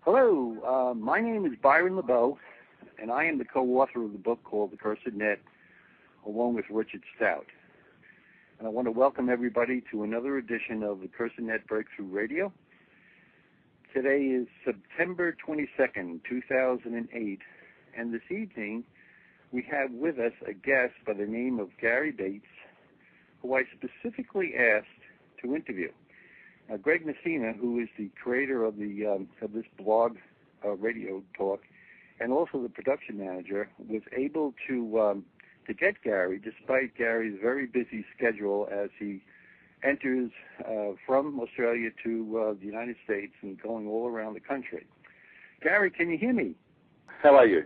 Hello, my name is Byron LeBeau, and I am the co-author of the book called The Cursed Net, along with Richard Stout. And I want to welcome everybody to another edition of the Cursed Net Breakthrough Radio. Today is September 22nd, 2008, and this evening we have with us a guest by the name of Gary Bates, who I specifically asked to interview. Greg Messina, who is the creator of this blog, Radio Talk, and also the production manager, was able to get Gary, despite Gary's very busy schedule as he enters from Australia to the United States and going all around the country. Gary, can you hear me? How are you?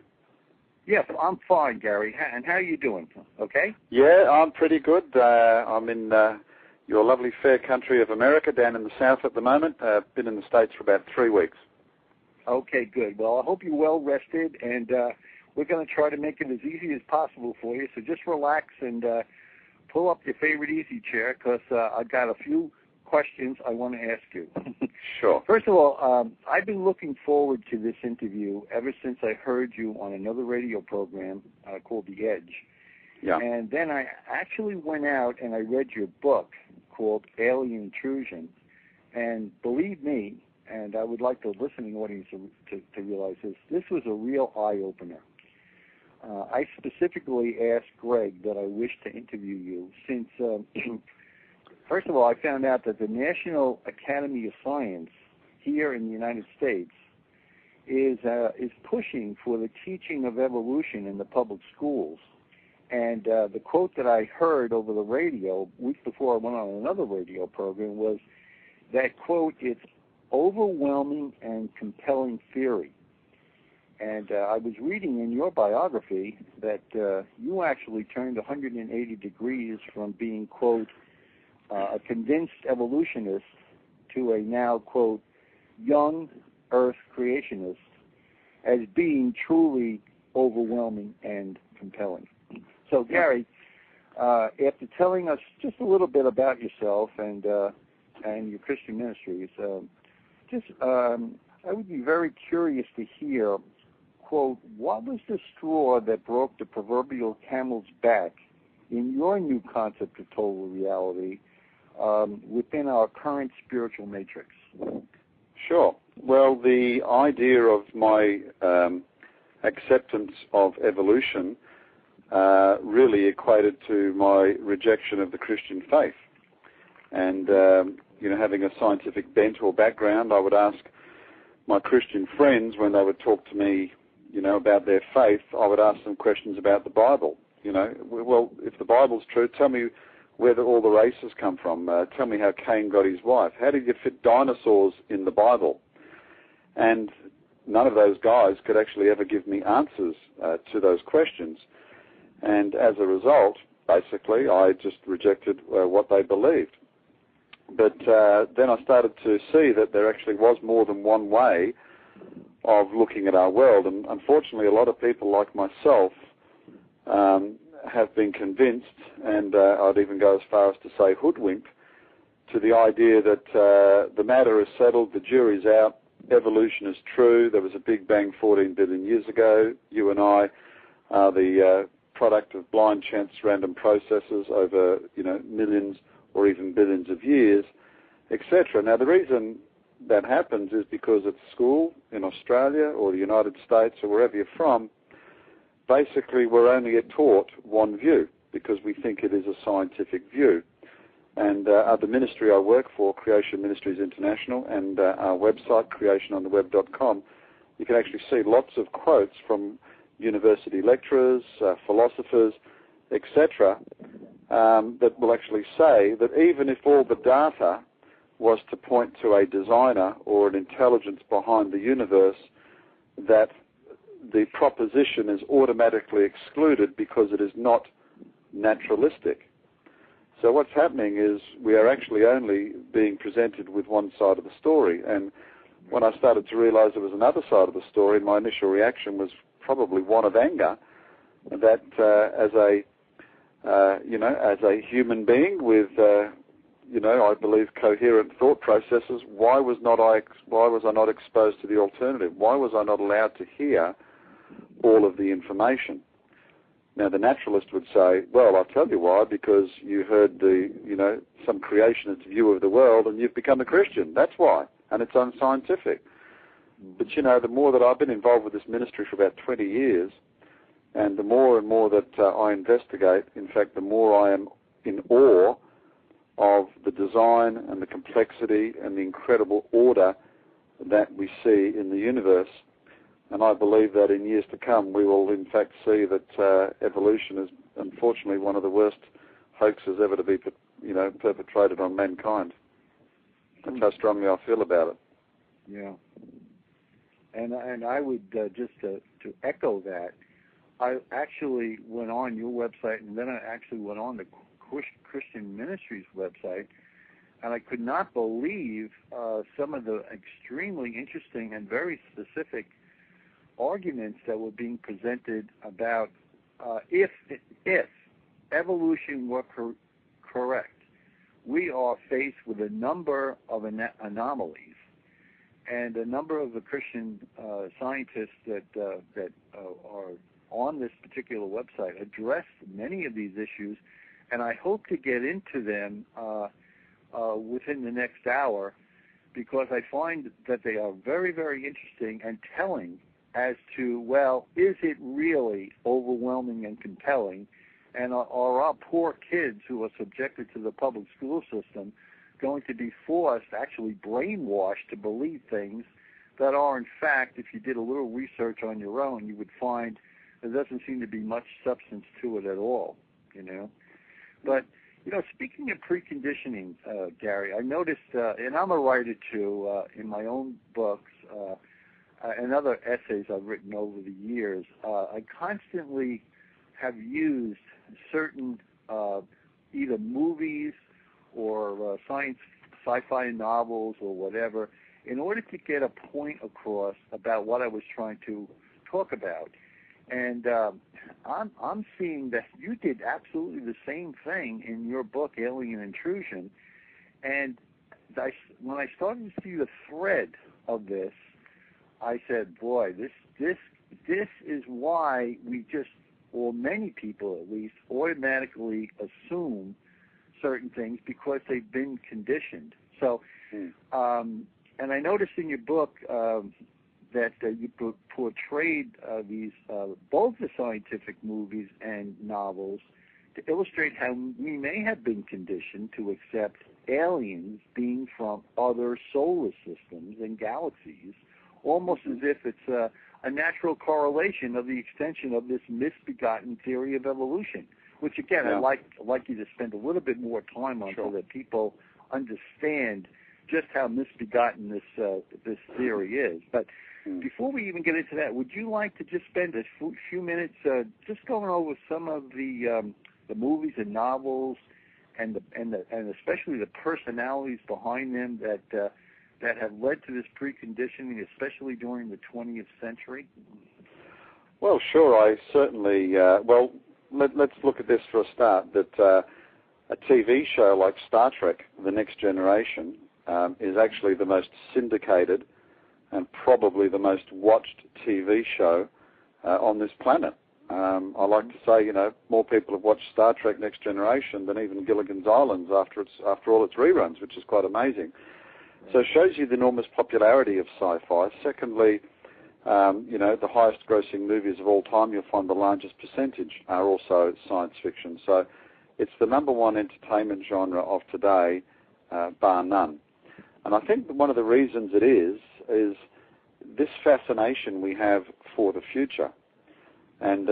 Yes, I'm fine, Gary. And how are you doing? Okay? Yeah, I'm pretty good. I'm in your lovely fair country of America, down in the south at the moment. Been in the States for about 3 weeks. Okay, good. Well, I hope you're well rested, and we're going to try to make it as easy as possible for you. So just relax and pull up your favorite easy chair, because I've got a few questions I want to ask you. Sure. First of all, I've been looking forward to this interview ever since I heard you on another radio program called The Edge. Yeah. And then I actually went out and I read your book called Alien Intrusion. And believe me, and I would like the listening audience to realize this was a real eye-opener. I specifically asked Greg that I wished to interview you since, first of all, I found out that the National Academy of Science here in the United States is pushing for the teaching of evolution in the public schools. And the quote that I heard over the radio weeks before I went on another radio program was that, quote, "It's overwhelming and compelling theory." And I was reading in your biography that you actually turned 180 degrees from being, quote, a convinced evolutionist to a now, quote, young Earth creationist as being truly overwhelming and compelling. So, Gary, after telling us just a little bit about yourself and your Christian ministries, I would be very curious to hear, quote, what was the straw that broke the proverbial camel's back in your new concept of total reality within our current spiritual matrix? Sure. Well, the idea of my acceptance of evolution really equated to my rejection of the Christian faith. And, having a scientific bent or background, I would ask my Christian friends when they would talk to me, about their faith, I would ask them questions about the Bible. Well, if the Bible's true, tell me where all the races come from. Tell me how Cain got his wife. How did you fit dinosaurs in the Bible? And none of those guys could actually ever give me answers to those questions. And as a result, basically, I just rejected what they believed. But then I started to see that there actually was more than one way of looking at our world. And unfortunately, a lot of people like myself have been convinced, and I'd even go as far as to say hoodwinked, to the idea that the matter is settled, the jury's out, evolution is true, there was a Big Bang 14 billion years ago, you and I are the product of blind chance random processes over, millions or even billions of years, etc. Now, the reason that happens is because at school in Australia or the United States or wherever you're from, basically we're only taught one view because we think it is a scientific view. And the ministry I work for, Creation Ministries International, and our website, creationontheweb.com, you can actually see lots of quotes from university lecturers, philosophers, etc., that will actually say that even if all the data was to point to a designer or an intelligence behind the universe, that the proposition is automatically excluded because it is not naturalistic. So what's happening is we are actually only being presented with one side of the story. And when I started to realize there was another side of the story, my initial reaction was probably one of anger, that as a human being with I believe, coherent thought processes, why was I not exposed to the alternative? Why was I not allowed to hear all of the information? Now, the naturalist would say, well, I'll tell you why, because you heard some creationist view of the world and you've become a Christian. That's why, and it's unscientific. But, the more that I've been involved with this ministry for about 20 years, and the more and more that I investigate, in fact, the more I am in awe of the design and the complexity and the incredible order that we see in the universe. And I believe that in years to come we will in fact see that evolution is unfortunately one of the worst hoaxes ever to be perpetrated on mankind. That's how strongly I feel about it. Yeah. And I would just to echo that, I actually went on your website, and then I actually went on the Christian Ministries website, and I could not believe some of the extremely interesting and very specific arguments that were being presented about if evolution were correct, we are faced with a number of anomalies, and a number of the Christian scientists that are on this particular website address many of these issues, and I hope to get into them within the next hour, because I find that they are very, very interesting and telling as to, well, is it really overwhelming and compelling, and are our poor kids who are subjected to the public school system going to be forced, actually brainwashed, to believe things that are, in fact, if you did a little research on your own, you would find there doesn't seem to be much substance to it at all, But, speaking of preconditioning, Gary, I noticed, and I'm a writer too, in my own books and other essays I've written over the years, I constantly have used certain either movies or sci-fi novels or whatever in order to get a point across about what I was trying to talk about. And I'm seeing that you did absolutely the same thing in your book, Alien Intrusion. And when I started to see the thread of this, I said, boy, this is why we just, or many people at least, automatically assume certain things because they've been conditioned. So, and I noticed in your book that you portrayed these both the scientific movies and novels to illustrate how we may have been conditioned to accept aliens being from other solar systems and galaxies, almost as if it's a natural correlation of the extension of this misbegotten theory of evolution, which, again, I'd like you to spend a little bit more time on so that people understand just how misbegotten this theory is. But before we even get into that, would you like to just spend a few minutes just going over some of the movies and novels and especially the personalities behind them that have led to this preconditioning, especially during the 20th century? Well, sure. I certainly. Let's look at this for a start. That a TV show like Star Trek: The Next Generation is actually the most syndicated and probably the most watched TV show on this planet. I like to say, more people have watched Star Trek: Next Generation than even Gilligan's Islands after all its reruns, which is quite amazing. So it shows you the enormous popularity of sci-fi. Secondly, the highest grossing movies of all time, you'll find the largest percentage are also science fiction. So it's the number one entertainment genre of today, bar none. And I think that one of the reasons it is this fascination we have for the future. And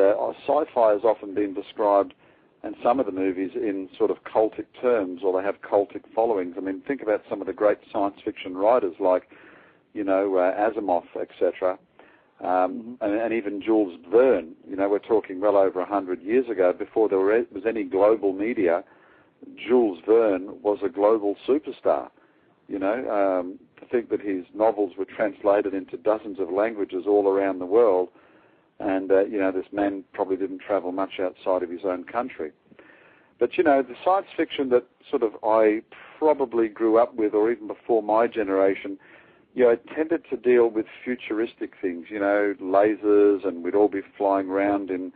sci-fi has often been described, and some of the movies, in sort of cultic terms, or they have cultic followings. I mean, think about some of the great science fiction writers like, Asimov, etc., and even Jules Verne. We're talking well over 100 years ago, before there was any global media. Jules Verne was a global superstar. To think that his novels were translated into dozens of languages all around the world, and this man probably didn't travel much outside of his own country. But the science fiction that sort of I probably grew up with, or even before my generation, it tended to deal with futuristic things, lasers, and we'd all be flying around in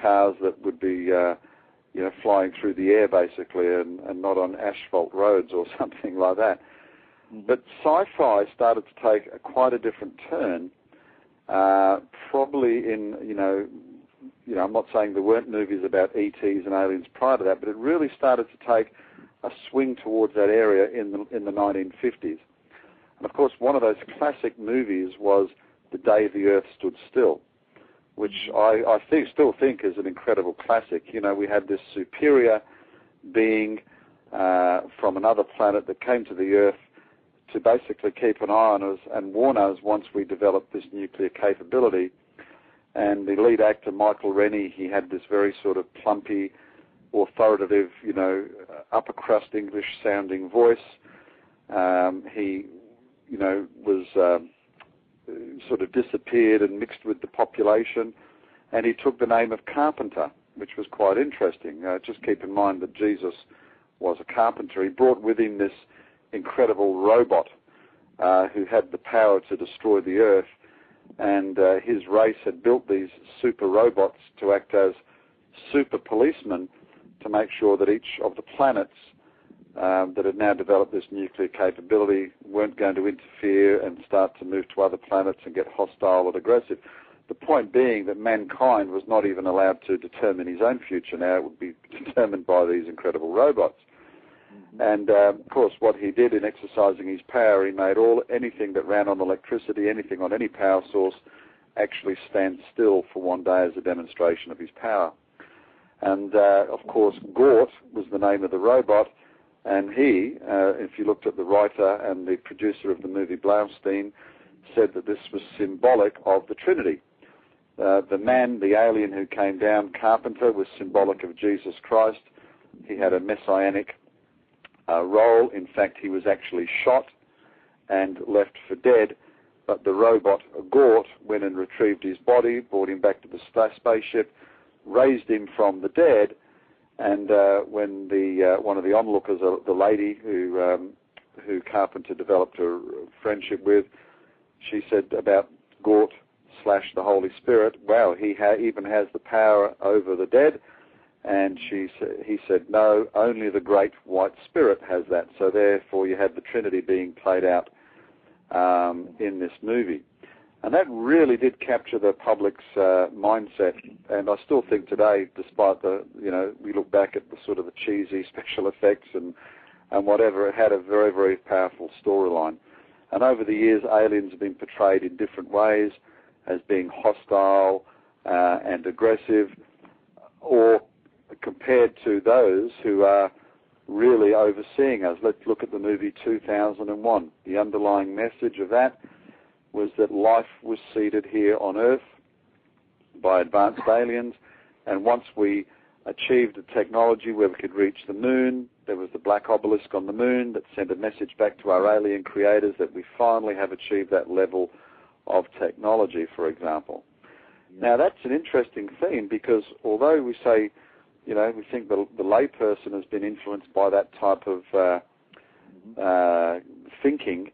cars that would be, flying through the air basically, and not on asphalt roads or something like that. Mm-hmm. But sci-fi started to take quite a different turn, probably in, I'm not saying there weren't movies about ETs and aliens prior to that, but it really started to take a swing towards that area in the 1950s. And of course, one of those classic movies was The Day the Earth Stood Still, which I still think is an incredible classic. We had this superior being from another planet that came to the Earth to basically keep an eye on us and warn us once we developed this nuclear capability. And the lead actor, Michael Rennie, he had this very sort of plumpy, authoritative, upper crust English-sounding voice. He, was sort of disappeared and mixed with the population, and he took the name of Carpenter, which was quite interesting. Just keep in mind that Jesus was a carpenter. He brought with him this incredible robot who had the power to destroy the earth, and his race had built these super robots to act as super policemen to make sure that each of the planets that had now developed this nuclear capability weren't going to interfere and start to move to other planets and get hostile and aggressive. The point being that mankind was not even allowed to determine his own future now. It would be determined by these incredible robots. Mm-hmm. And, of course, what he did in exercising his power, he made anything that ran on electricity, anything on any power source, actually stand still for one day as a demonstration of his power. And, of course, Gort was the name of the robot, and he, if you looked at the writer and the producer of the movie Blaustein, said that this was symbolic of the Trinity. The man, the alien who came down, Carpenter, was symbolic of Jesus Christ. He had a messianic role. In fact, he was actually shot and left for dead, but the robot Gort went and retrieved his body, brought him back to the spaceship, raised him from the dead, and when one of the onlookers, the lady who Carpenter developed a friendship with, she said about Gort / the Holy Spirit, wow, he even has the power over the dead. And he said, no, only the great white spirit has that. So therefore you had the Trinity being played out in this movie. And that really did capture the public's mindset. And I still think today, despite we look back at the sort of the cheesy special effects and whatever, it had a very, very powerful storyline. And over the years, aliens have been portrayed in different ways as being hostile and aggressive, or compared to those who are really overseeing us. Let's look at the movie 2001. The underlying message of that was that life was seeded here on Earth by advanced aliens, and once we achieved a technology where we could reach the moon, there was the black obelisk on the moon that sent a message back to our alien creators that we finally have achieved that level of technology, for example. Now, that's an interesting theme, because although we say, we think the layperson has been influenced by that type of thinking,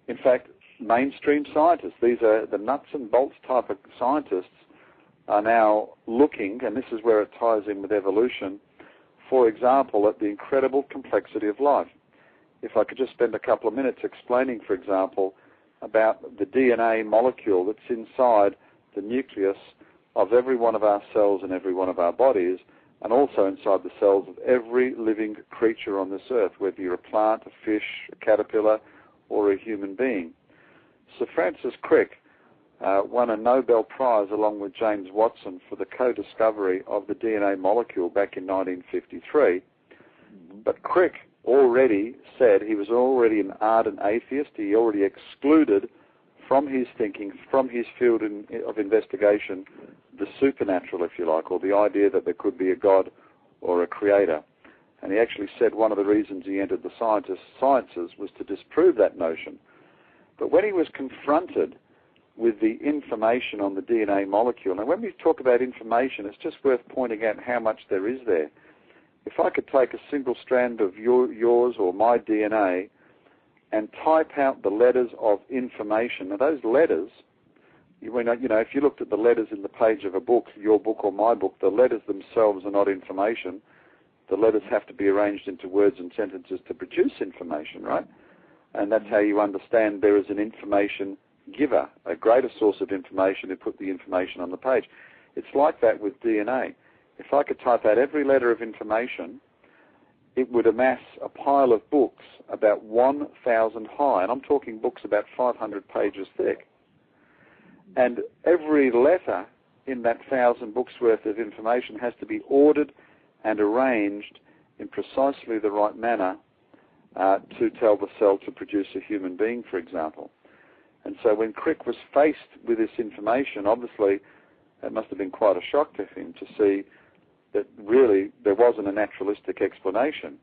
in fact, mainstream scientists, these are the nuts and bolts type of scientists, are now looking, and this is where it ties in with evolution, for example, at the incredible complexity of life. If I could just spend a couple of minutes explaining, for example, about the DNA molecule that's inside the nucleus of every one of our cells and every one of our bodies, and also inside the cells of every living creature on this earth, whether you're a plant, a fish, a caterpillar, or a human being. Sir Francis Crick won a Nobel Prize along with James Watson for the co-discovery of the DNA molecule back in 1953. But Crick already said he was already an ardent atheist. He already excluded from his thinking, from his field of investigation, the supernatural, if you like, or the idea that there could be a God or a creator. And he actually said one of the reasons he entered the sciences was to disprove that notion. But when he was confronted with the information on the DNA molecule, and when we talk about information, it's just worth pointing out how much there is there. if I could take a single strand of yours or my DNA and type out the letters of information. Now, those letters, if you looked at the letters in the page of a book, your book or my book, the letters themselves are not information. The letters have to be arranged into words and sentences to produce information, right? And that's how you understand there is an information giver, a greater source of information who put the information on the page. It's like that with DNA. If I could type out every letter of information, it would amass a pile of books about 1,000 high, and I'm talking books about 500 pages thick. And every letter in that 1,000 books worth of information has to be ordered and arranged in precisely the right manner to tell the cell to produce a human being, for example. And so when Crick was faced with this information, obviously it must have been quite a shock to him to see that really there wasn't a naturalistic explanation.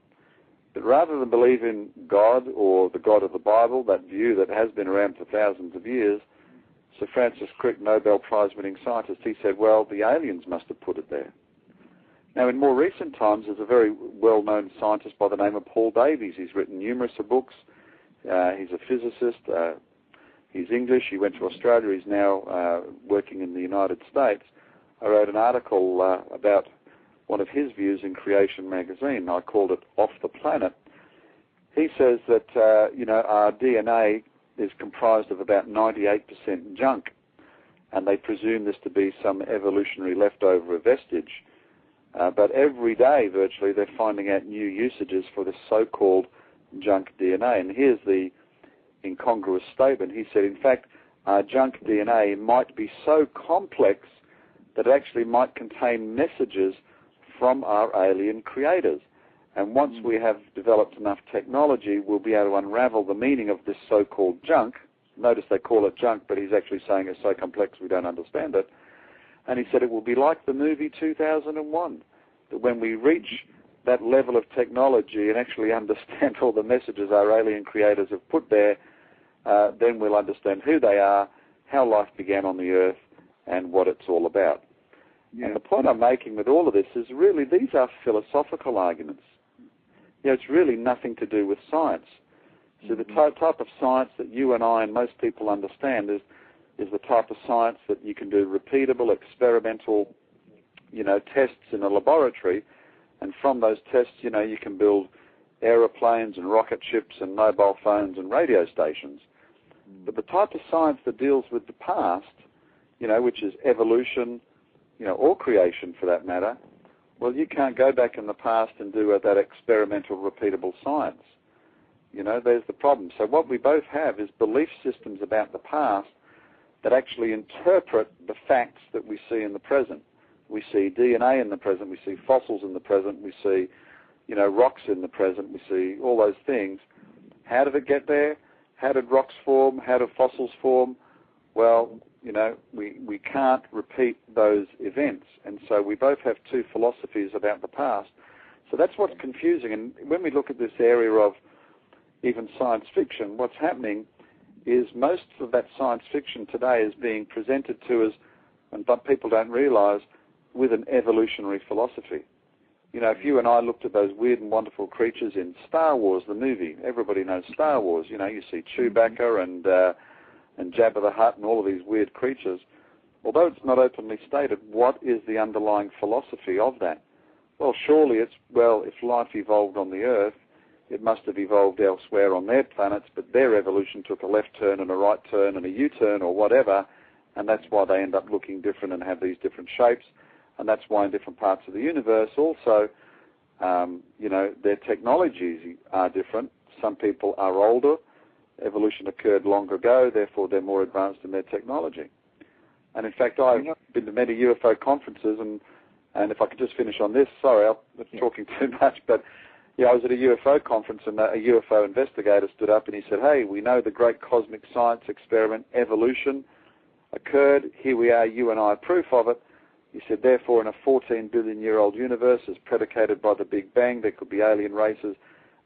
But rather than believe in God or the God of the Bible, that view that has been around for thousands of years, Sir Francis Crick, Nobel Prize-winning scientist, he said, well, the aliens must have put it there. Now, in more recent times, there's a very well-known scientist by the name of Paul Davies. He's written numerous books. He's a physicist. He's English. He went to Australia. He's now working in the United States. I wrote an article about one of his views in Creation magazine. I called it Off the Planet. He says that, our DNA is comprised of about 98% junk, and they presume this to be some evolutionary leftover or vestige. But every day, virtually, they're finding out new usages for this so-called junk DNA. And here's the incongruous statement. He said, in fact, our junk DNA might be so complex that it actually might contain messages from our alien creators. And once we have developed enough technology, we'll be able to unravel the meaning of this so-called junk. Notice they call it junk, but he's actually saying it's so complex we don't understand it. And he said it will be like the movie 2001, that when we reach that level of technology and actually understand all the messages our alien creators have put there, then we'll understand who they are, how life began on the earth, and what it's all about. Yeah. And the point I'm making with all of this is really these are philosophical arguments. It's really nothing to do with science. So the type of science that you and I and most people understand is the type of science that you can do repeatable, experimental, tests in a laboratory, and from those tests, you can build aeroplanes and rocket ships and mobile phones and radio stations. But the type of science that deals with the past, which is evolution, or creation for that matter, well, you can't go back in the past and do that experimental, repeatable science. There's the problem. So what we both have is belief systems about the past that actually interpret the facts that we see in the present. We see DNA in the present, we see fossils in the present, we see, rocks in the present, we see all those things. How did it get there? How did rocks form? How did fossils form? Well, we can't repeat those events. And so we both have two philosophies about the past. So that's what's confusing. And when we look at this area of even science fiction, what's happening is most of that science fiction today is being presented to us, and people don't realize, with an evolutionary philosophy. If you and I looked at those weird and wonderful creatures in Star Wars, the movie, everybody knows Star Wars. You see Chewbacca and Jabba the Hutt and all of these weird creatures. Although it's not openly stated, what is the underlying philosophy of that? Well, surely if life evolved on the Earth, it must have evolved elsewhere on their planets, but their evolution took a left turn and a right turn and a U-turn or whatever, and that's why they end up looking different and have these different shapes, and that's why in different parts of the universe also, their technologies are different. Some people are older. Evolution occurred long ago, therefore they're more advanced in their technology. And in fact, I've been to many UFO conferences, and if I could just finish on this, sorry, I'm talking too much, but I was at a UFO conference, and a UFO investigator stood up and he said, hey, we know the great cosmic science experiment, evolution, occurred. Here we are, you and I are proof of it. He said, therefore, in a 14 billion-year-old universe, as predicated by the Big Bang, there could be alien races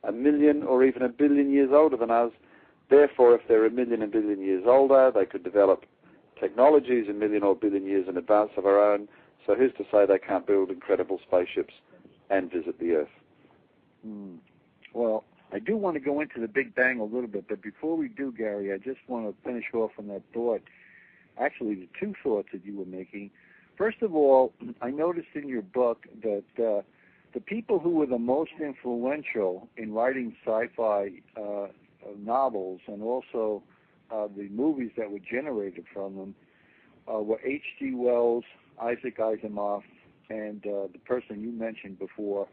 1 million or even 1 billion years older than us. Therefore, if they're 1 million and billion years older, they could develop technologies 1 million or billion years in advance of our own. So who's to say they can't build incredible spaceships and visit the Earth. Well, I do want to go into the Big Bang a little bit, but before we do, Gary, I just want to finish off on that thought. Actually, the two thoughts that you were making. First of all, I noticed in your book that the people who were the most influential in writing sci-fi novels and also the movies that were generated from them were H.G. Wells, Isaac Asimov, and the person you mentioned before,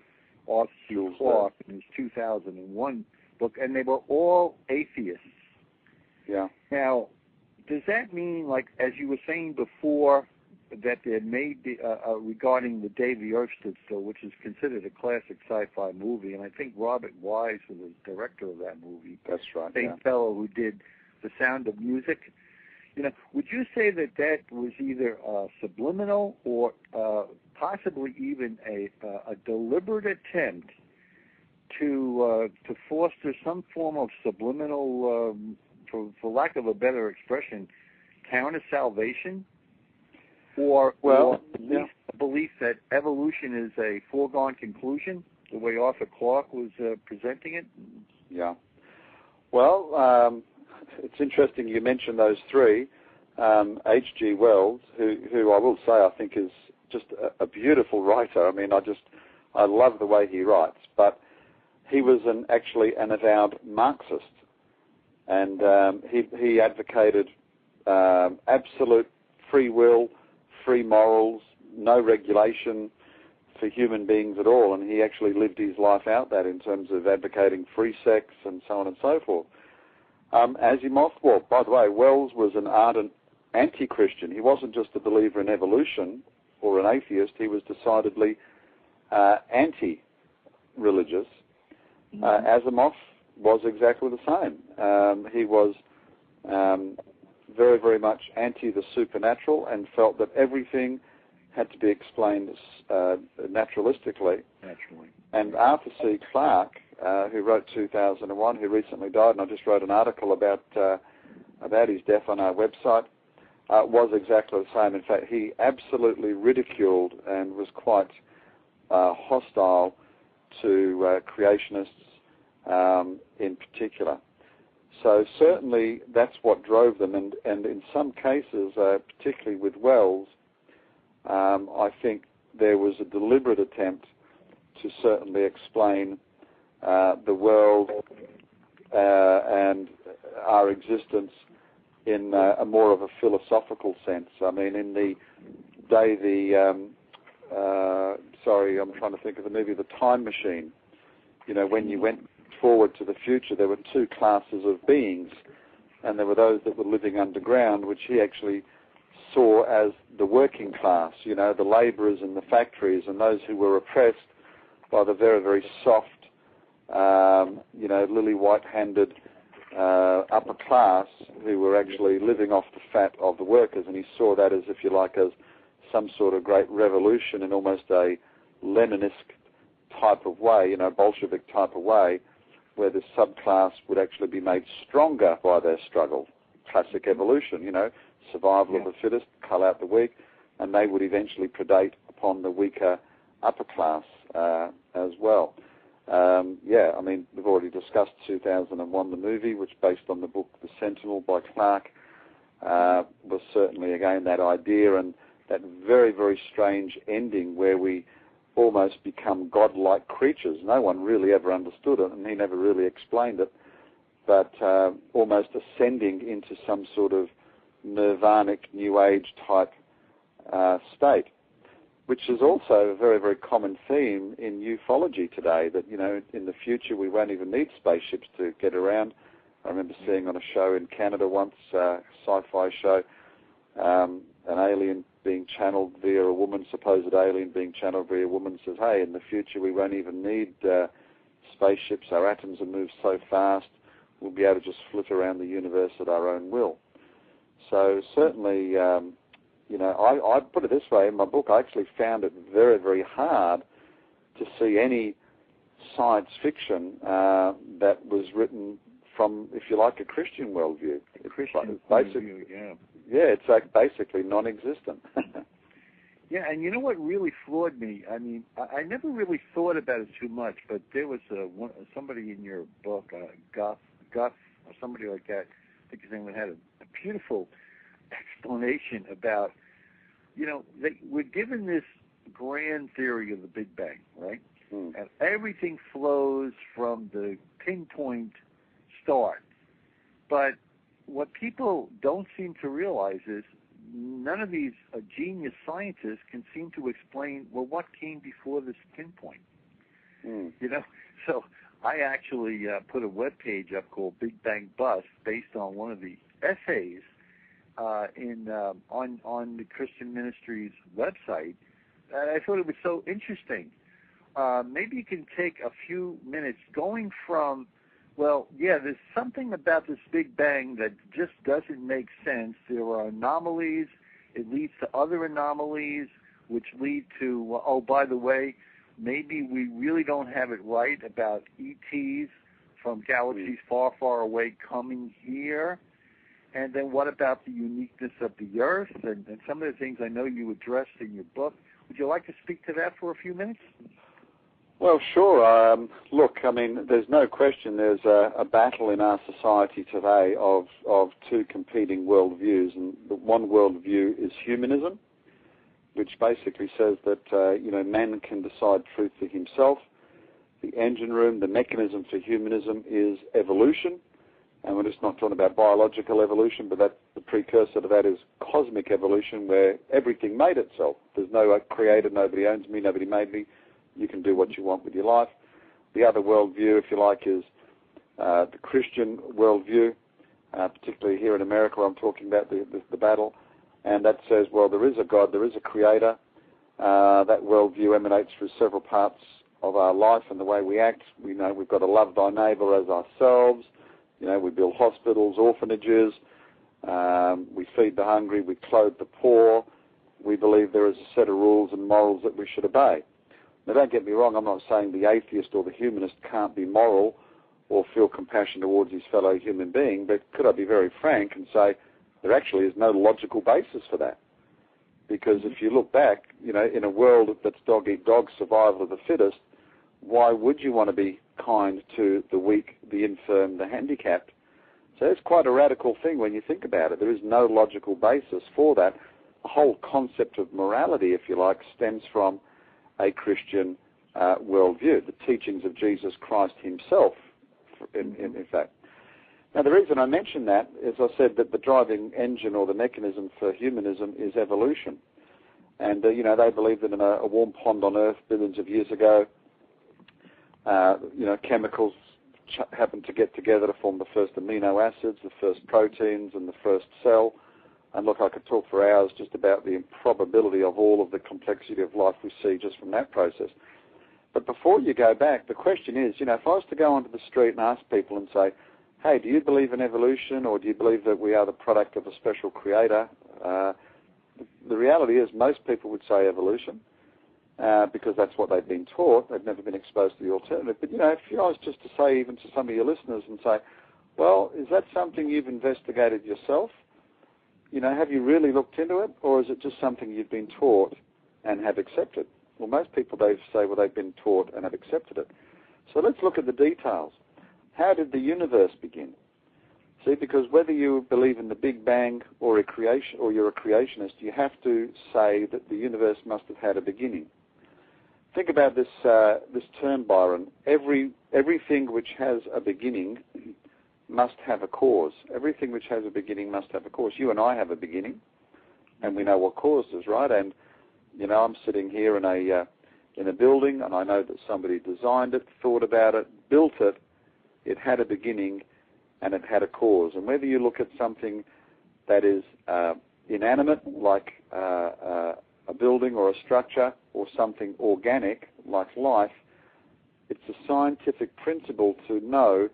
Arthur C. Clarke, in his 2001 book, and they were all atheists. Yeah. Now, does that mean, like, as you were saying before, that they made regarding The Day the Earth Stood Still, which is considered a classic sci-fi movie, and I think Robert Wise was the director of that movie. That's right. Same fellow who did The Sound of Music. You know, would you say that that was either subliminal or possibly even a deliberate attempt to foster some form of subliminal, for lack of a better expression, counter-salvation? Or at least a belief that evolution is a foregone conclusion, the way Arthur Clarke was presenting it? Yeah. Well, it's interesting you mentioned those three. H.G. Wells, who I will say I think is just a beautiful writer. I mean, I love the way he writes. But he was actually an avowed Marxist, and he advocated absolute free will, free morals, no regulation for human beings at all, and he actually lived his life out that in terms of advocating free sex and so on and so forth. Asimov, well, by the way, Wells was an ardent anti-Christian. He wasn't just a believer in evolution or an atheist, he was decidedly anti-religious. Asimov was exactly the same. He was very, very much anti the supernatural and felt that everything had to be explained naturalistically. And Arthur C. Clarke, who wrote 2001, who recently died, and I just wrote an article about his death on our website, was exactly the same. In fact, he absolutely ridiculed and was quite hostile to creationists in particular. So certainly that's what drove them, and in some cases, particularly with Wells, I think there was a deliberate attempt to certainly explain the world and our existence in a more of a philosophical sense. I mean, in the day I'm trying to think of the movie The Time Machine. You know, when you went forward to the future, there were two classes of beings, and there were those that were living underground, which he actually saw as the working class, you know, the labourers in the factories, and those who were oppressed by the very, very soft, lily white-handed upper class who were actually living off the fat of the workers. And he saw that as, if you like, as some sort of great revolution in almost a Leninist type of way, you know, Bolshevik type of way, where the subclass would actually be made stronger by their struggle. Classic evolution, you know, survival of the fittest, cull out the weak, and they would eventually predate upon the weaker upper class as well. I mean, we've already discussed 2001, the movie, which based on the book The Sentinel by Clarke, was certainly, again, that idea and that very, very strange ending where we almost become godlike creatures. No one really ever understood it, and he never really explained it, but almost ascending into some sort of nirvanic, New Age type state, which is also a very, very common theme in ufology today, that, you know, in the future we won't even need spaceships to get around. I remember seeing on a show in Canada once, a sci-fi show, an alien being channeled via a woman, supposed alien being channeled via a woman, says, hey, in the future we won't even need spaceships, our atoms will move so fast, we'll be able to just flit around the universe at our own will. So certainly, I put it this way, in my book I actually found it very, very hard to see any science fiction that was written from, if you like, a Christian worldview. Christian worldview, Yeah, it's like basically non-existent. Yeah, and you know what really floored me? I mean, I never really thought about it too much, but there was somebody in your book, Guff, or somebody like that, I think his name had a beautiful explanation about, we're given this grand theory of the Big Bang, right? Mm. And everything flows from the pinpoint start. But what people don't seem to realize is none of these genius scientists can seem to explain, well, what came before this pinpoint? Mm. So I actually put a web page up called Big Bang Bust based on one of the essays on the Christian Ministry's website. I thought it was so interesting. Maybe you can take a few minutes going from, well, yeah, there's something about this Big Bang that just doesn't make sense. There are anomalies. It leads to other anomalies, which lead to, oh, by the way, maybe we really don't have it right about ETs from galaxies far, far away coming here. And then what about the uniqueness of the Earth and some of the things I know you addressed in your book? Would you like to speak to that for a few minutes? Well, sure. Look, I mean, there's no question there's a battle in our society today of two competing worldviews. And the one worldview is humanism, which basically says that, man can decide truth for himself. The engine room, the mechanism for humanism is evolution. And we're just not talking about biological evolution, but the precursor to that is cosmic evolution, where everything made itself. There's no creator, nobody owns me, nobody made me. You can do what you want with your life. The other worldview, if you like, is the Christian worldview, particularly here in America. I'm talking about the battle. And that says, well, there is a God, there is a creator. That worldview emanates through several parts of our life and the way we act. We know we've got to love thy neighbour as ourselves. We build hospitals, orphanages. We feed the hungry. We clothe the poor. We believe there is a set of rules and morals that we should obey. Now, don't get me wrong. I'm not saying the atheist or the humanist can't be moral or feel compassion towards his fellow human being, but could I be very frank and say there actually is no logical basis for that? Because if you look back, in a world that's dog-eat-dog, survival of the fittest, why would you want to be kind to the weak, the infirm, the handicapped? So it's quite a radical thing when you think about it. There is no logical basis for that. The whole concept of morality, if you like, stems from a Christian worldview, the teachings of Jesus Christ himself, in fact. Now, the reason I mention that is I said that the driving engine or the mechanism for humanism is evolution. And, they believe that in a warm pond on Earth billions of years ago, chemicals happened to get together to form the first amino acids, the first proteins, and the first cell. And look, I could talk for hours just about the improbability of all of the complexity of life we see just from that process. But before you go back, the question is, if I was to go onto the street and ask people and say, hey, do you believe in evolution, or do you believe that we are the product of a special creator? The reality is most people would say evolution. Because that's what they've been taught. They've never been exposed to the alternative. But, if I was just to say even to some of your listeners and say, well, is that something you've investigated yourself? Have you really looked into it? Or is it just something you've been taught and have accepted? Well, most people, they say, well, they've been taught and have accepted it. So let's look at the details. How did the universe begin? See, because whether you believe in the Big Bang or you're a creationist, you have to say that the universe must have had a beginning. Think about this term, Byron. Everything which has a beginning must have a cause. Everything which has a beginning must have a cause. You and I have a beginning, and we know what caused us, right? And I'm sitting here in a building, and I know that somebody designed it, thought about it, built it. It had a beginning, and it had a cause. And whether you look at something that is inanimate, like a building or a structure, or something organic, like life, it's a scientific principle to know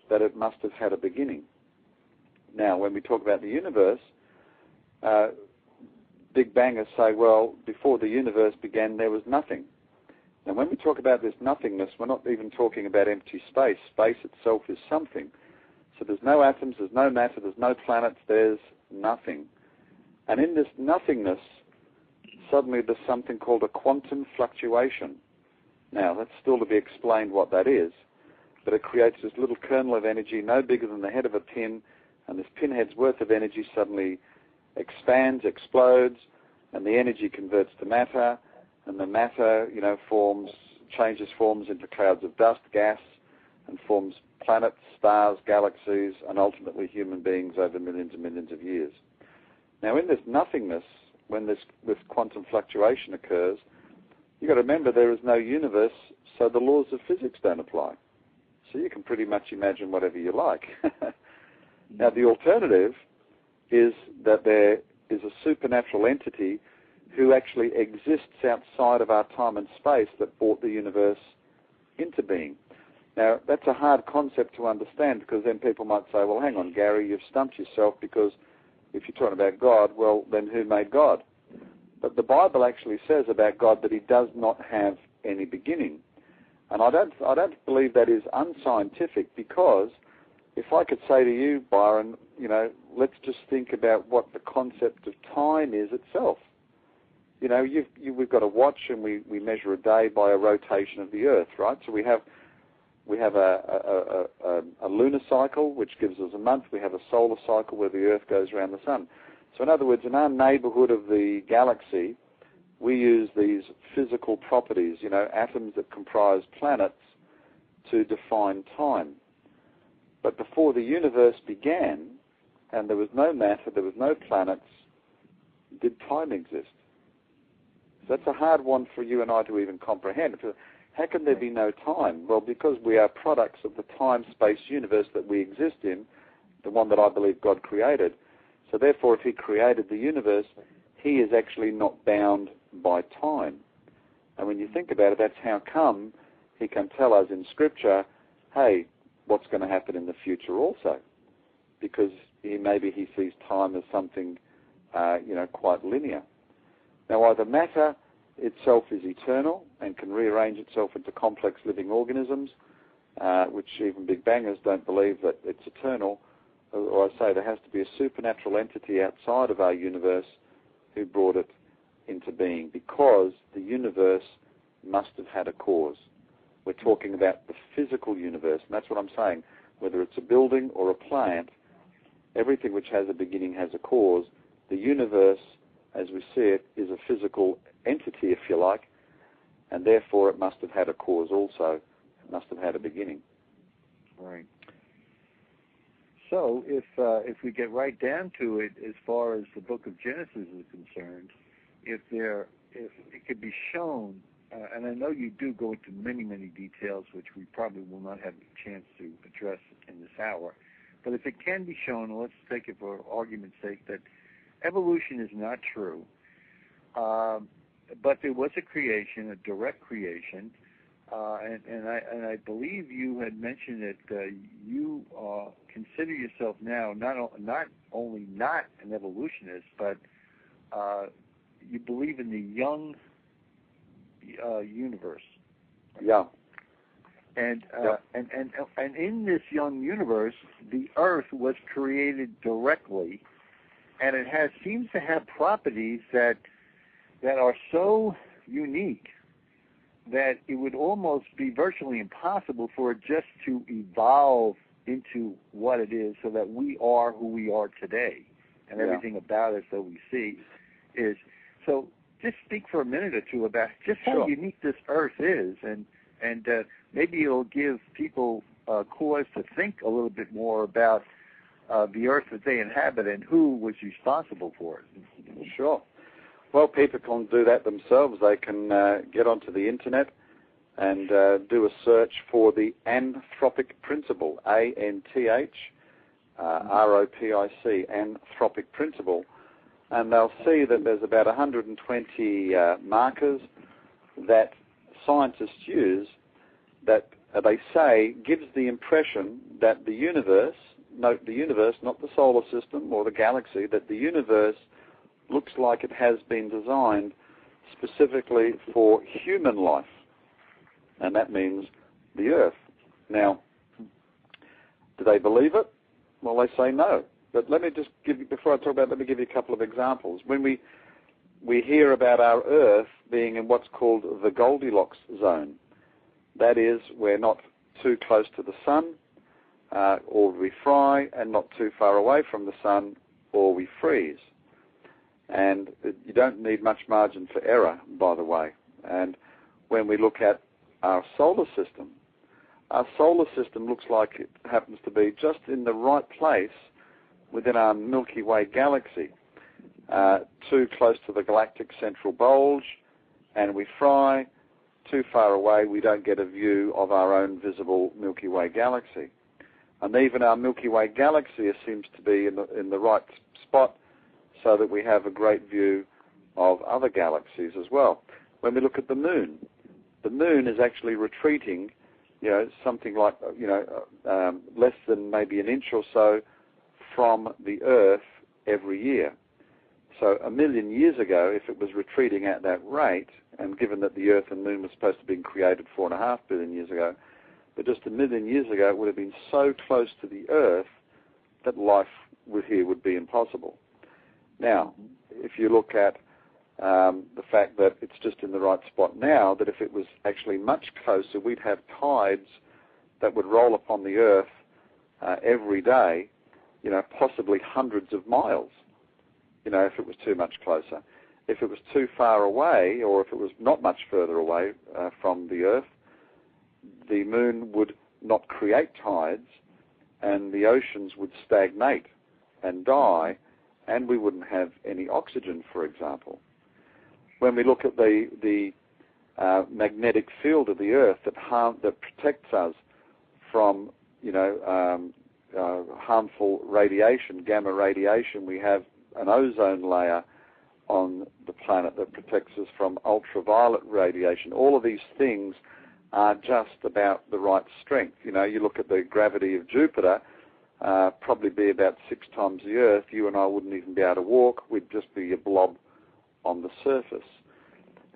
that it must have had a beginning. Now, when we talk about the universe, Big Bangers say, well, before the universe began, there was nothing. And when we talk about this nothingness, we're not even talking about empty space. Space itself is something. So there's no atoms, there's no matter, there's no planets, there's nothing. And in this nothingness, suddenly there's something called a quantum fluctuation. Now, that's still to be explained what that is, but it creates this little kernel of energy no bigger than the head of a pin, and this pinhead's worth of energy suddenly expands, explodes, and the energy converts to matter, and the matter, changes forms into clouds of dust, gas, and forms planets, stars, galaxies, and ultimately human beings over millions and millions of years. Now, in this nothingness, when this quantum fluctuation occurs, you've got to remember there is no universe, so the laws of physics don't apply. So you can pretty much imagine whatever you like. Now, the alternative is that there is a supernatural entity who actually exists outside of our time and space that brought the universe into being. Now, that's a hard concept to understand, because then people might say, well, hang on, Gary, you've stumped yourself, because if you're talking about God, well, then who made God? But the Bible actually says about God that he does not have any beginning. And I don't believe that is unscientific, because if I could say to you, Byron, let's just think about what the concept of time is itself. We've got a watch, and we measure a day by a rotation of the Earth, right? So we have a lunar cycle, which gives us a month. We have a solar cycle where the Earth goes around the sun. So in other words, in our neighborhood of the galaxy, we use these physical properties, atoms that comprise planets, to define time. But before the universe began, and there was no matter, there was no planets, did time exist? So that's a hard one for you and I to even comprehend. How can there be no time? Well, because we are products of the time-space universe that we exist in, the one that I believe God created. So therefore, if he created the universe, he is actually not bound by time. And when you think about it, that's how come he can tell us in Scripture, hey, what's going to happen in the future also. Because maybe he sees time as something, quite linear. Now, either matter itself is eternal and can rearrange itself into complex living organisms, which even Big Bangers don't believe that it's eternal, or I say there has to be a supernatural entity outside of our universe who brought it into being, because the universe must have had a cause. We're talking about the physical universe, and that's what I'm saying. Whether it's a building or a plant, everything which has a beginning has a cause. The universe, as we see it, is a physical entity, if you like, and therefore it must have had a cause also. It must have had a beginning. Right. So if we get right down to it, as far as the book of Genesis is concerned, if it could be shown, and I know you do go into many, many details, which we probably will not have a chance to address in this hour, but if it can be shown, let's take it for argument's sake, that evolution is not true, but there was a creation, a direct creation, and I believe you had mentioned that you consider yourself now not only not an evolutionist, but you believe in the young universe. Yeah. And in this young universe, the Earth was created directly, and it seems to have properties that are so unique that it would almost be virtually impossible for it just to evolve into what it is, so that we are who we are today, and everything about us that we see is. So just speak for a minute or two about just how unique this Earth is, and maybe it'll give people cause to think a little bit more about the Earth that they inhabit and who was responsible for it. Sure. Well, people can do that themselves. They can get onto the internet and do a search for the anthropic principle, ANTH ROPIC, anthropic principle, and they'll see that there's about 120 markers that scientists use that they say gives the impression that the universe, note the universe, not the solar system or the galaxy, that the universe looks like it has been designed specifically for human life, and that means the Earth. Now, do they believe it? Well, they say no. But let me just give you, before I talk about it, let me give you a couple of examples. When we we hear about our Earth being in what's called the Goldilocks zone. That is, we're not too close to the sun, or we fry, and not too far away from the sun, or we freeze. And you don't need much margin for error, by the way. And when we look at our solar system looks like it happens to be just in the right place within our Milky Way galaxy. Too close to the galactic central bulge, and we fry. Too far away, we don't get a view of our own visible Milky Way galaxy. And even our Milky Way galaxy seems to be in the right spot so that we have a great view of other galaxies as well. When we look at the moon is actually retreating, something like, less than maybe an inch or so from the Earth every year. So 1 million years ago, if it was retreating at that rate, and given that the Earth and Moon were supposed to have been created 4.5 billion years ago, but just 1 million years ago, it would have been so close to the Earth that life here would be impossible. Now, if you look at the fact that it's just in the right spot now, that if it was actually much closer, we'd have tides that would roll upon the Earth every day, possibly hundreds of miles, if it was too much closer. If it was too far away, or if it was not much further away from the Earth, the Moon would not create tides, and the oceans would stagnate and die, and we wouldn't have any oxygen, for example. When we look at the magnetic field of the Earth that protects us from, harmful radiation, gamma radiation, we have an ozone layer on the planet that protects us from ultraviolet radiation. All of these things are just about the right strength. You look at the gravity of Jupiter, probably be about 6 times the Earth. You and I wouldn't even be able to walk. We'd just be a blob on the surface.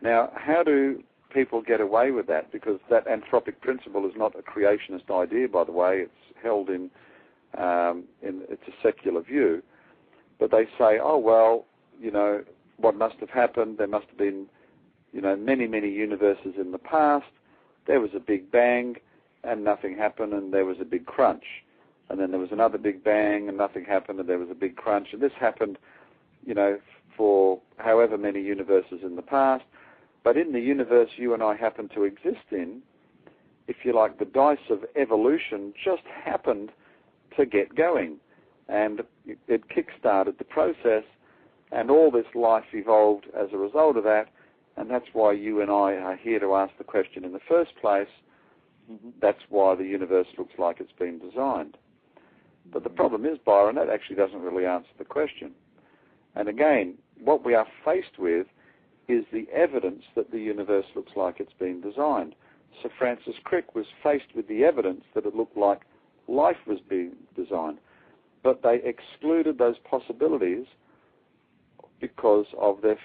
Now, how do people get away with that? Because that anthropic principle is not a creationist idea, by the way. It's held in it's a secular view. But they say, oh, well, what must have happened? There must have been, many, many universes in the past. There was a big bang and nothing happened, and there was a big crunch. And then there was another big bang and nothing happened, and there was a big crunch. And this happened, for however many universes in the past. But in the universe you and I happen to exist in, if you like, the dice of evolution just happened to get going. And it kick-started the process, and all this life evolved as a result of that, and that's why you and I are here to ask the question in the first place. That's why the universe looks like it's been designed. But the problem is, Byron, that actually doesn't really answer the question. And again, what we are faced with is the evidence that the universe looks like it's been designed. Sir Francis Crick was faced with the evidence that it looked like life was being designed. But they excluded those possibilities because of their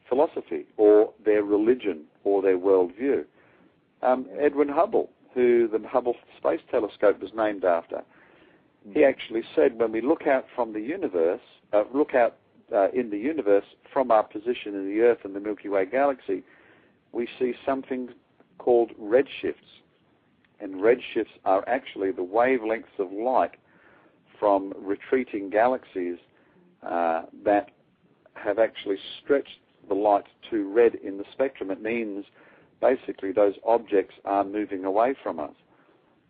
philosophy or their religion or their worldview. Edwin Hubble, who the Hubble Space Telescope was named after, he actually said, when we look out from the universe, in the universe from our position in the Earth and the Milky Way galaxy, we see something called redshifts. And redshifts are actually the wavelengths of light from retreating galaxies that have actually stretched the light to red in the spectrum. It means basically those objects are moving away from us.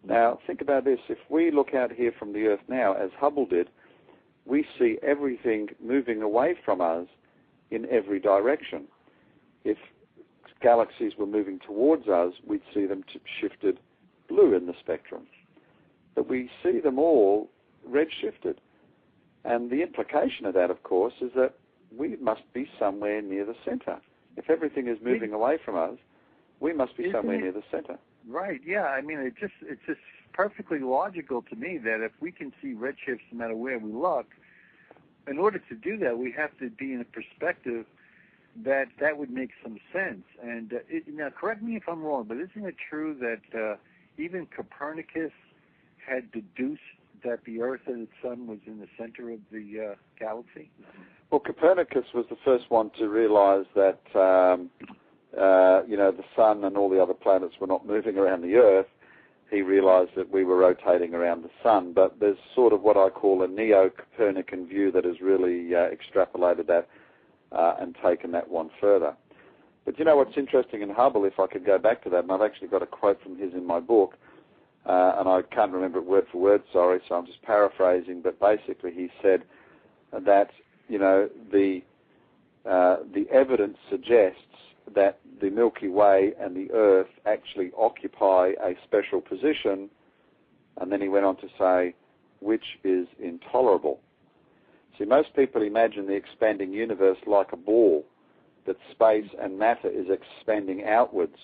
Now, think about this. If we look out here from the Earth now, as Hubble did, we see everything moving away from us in every direction. If galaxies were moving towards us, we'd see them shifted blue in the spectrum. But we see them all red-shifted. And the implication of that, of course, is that we must be somewhere near the center. If everything is moving away from us, we must be somewhere near the center. Right, yeah. I mean, it's just perfectly logical to me that if we can see redshifts no matter where we look, in order to do that, we have to be in a perspective that would make some sense. And now, correct me if I'm wrong, but isn't it true that even Copernicus had deduced that the Earth and its sun was in the center of the galaxy? Well, Copernicus was the first one to realize that, the sun and all the other planets were not moving around the Earth. He realized that we were rotating around the sun. But there's sort of what I call a neo-Copernican view that has really extrapolated that and taken that one further. But you know what's interesting in Hubble, if I could go back to that, and I've actually got a quote from his in my book, and I can't remember it word for word, sorry, so I'm just paraphrasing, but basically he said that, the evidence suggests that the Milky Way and the Earth actually occupy a special position, and then he went on to say, which is intolerable. See, most people imagine the expanding universe like a ball, that space and matter is expanding outwards.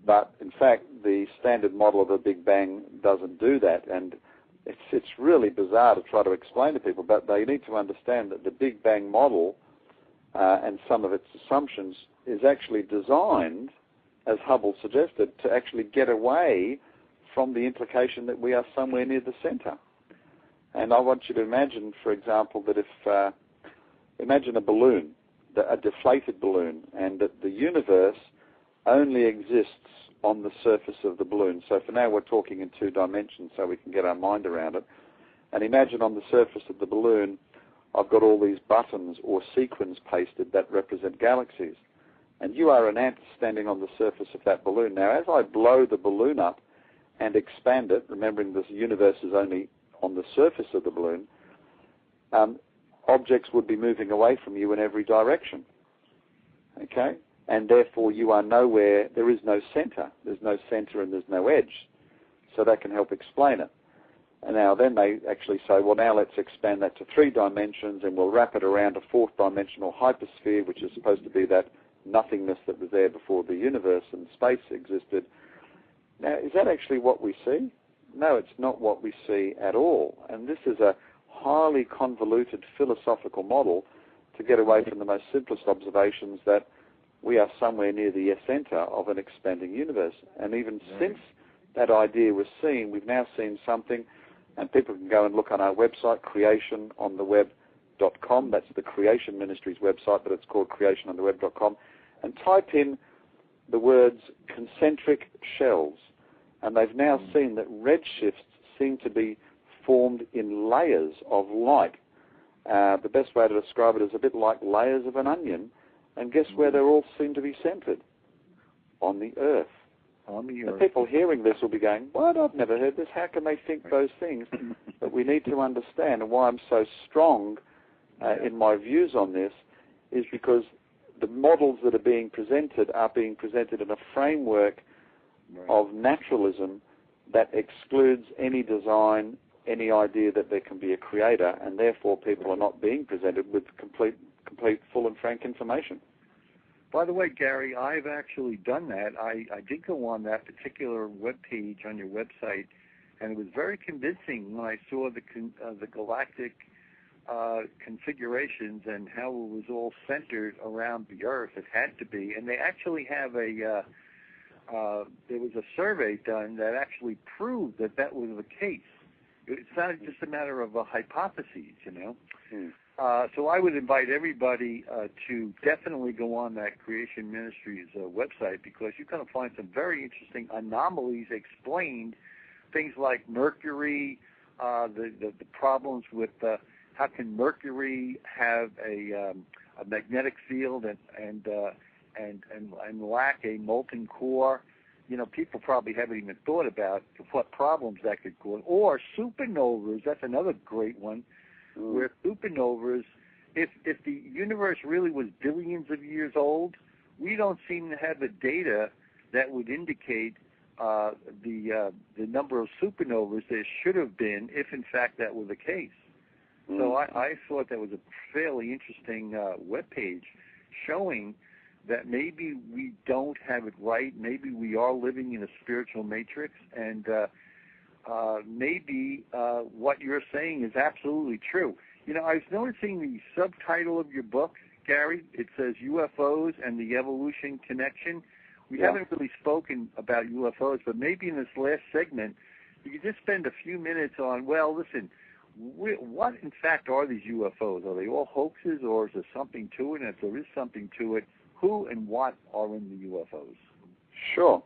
But in fact, the standard model of the Big Bang doesn't do that, and it's really bizarre to try to explain to people, but they need to understand that the Big Bang model and some of its assumptions is actually designed, as Hubble suggested, to actually get away from the implication that we are somewhere near the center. And I want you to imagine, for example, that if, imagine a balloon, a deflated balloon, and that the universe only exists on the surface of the balloon. So for now we're talking in 2 dimensions so we can get our mind around it. And imagine on the surface of the balloon I've got all these buttons or sequins pasted that represent galaxies. And you are an ant standing on the surface of that balloon. Now as I blow the balloon up and expand it, remembering this universe is only on the surface of the balloon, objects would be moving away from you in every direction. Okay? And therefore you are nowhere, there is no center. There's no center and there's no edge. So that can help explain it. And now then they actually say, well, now let's expand that to 3 dimensions and we'll wrap it around a 4th dimensional hypersphere, which is supposed to be that nothingness that was there before the universe and space existed. Now, is that actually what we see? No, it's not what we see at all. And this is a highly convoluted philosophical model to get away from the most simplest observations that we are somewhere near the center of an expanding universe. And even since that idea was seen, we've now seen something, and people can go and look on our website, creationontheweb.com. That's the Creation Ministries website, but it's called creationontheweb.com, and type in the words concentric shells. And they've now seen that redshifts seem to be formed in layers of light. The best way to describe it is a bit like layers of an onion. And guess where they all seem to be centered? On the Earth. On the The Earth. people hearing this will be going, what? I've never heard this. How can they think those things? But we need to understand, and why I'm so strong in my views on this is because the models that are being presented in a framework of naturalism that excludes any design, any idea that there can be a creator, and therefore people are not being presented with complete, full and frank information. By the way, Gary, I've actually done that. I did go on that particular web page on your website, and it was very convincing when I saw the galactic configurations and how it was all centered around the Earth. It had to be. And they actually have there was a survey done that actually proved that that was the case. It's not just a matter of hypotheses, So I would invite everybody to definitely go on that Creation Ministries website, because you're going to find some very interesting anomalies explained, things like Mercury, the problems with how can Mercury have a magnetic field and lack a molten core. People probably haven't even thought about what problems that could cause. Or supernovas, that's another great one, where supernovas, if the universe really was billions of years old, we don't seem to have the data that would indicate the number of supernovas there should have been if, in fact, that were the case. So I thought that was a fairly interesting webpage showing that maybe we don't have it right, maybe we are living in a spiritual matrix, and maybe what you're saying is absolutely true. I was noticing the subtitle of your book, Gary. It says UFOs and the Evolution Connection. We haven't really spoken about UFOs, but maybe in this last segment you could just spend a few minutes on, well, listen, what in fact are these UFOs? Are they all hoaxes, or is there something to it? And if there is something to it, who and what are in the UFOs? Sure.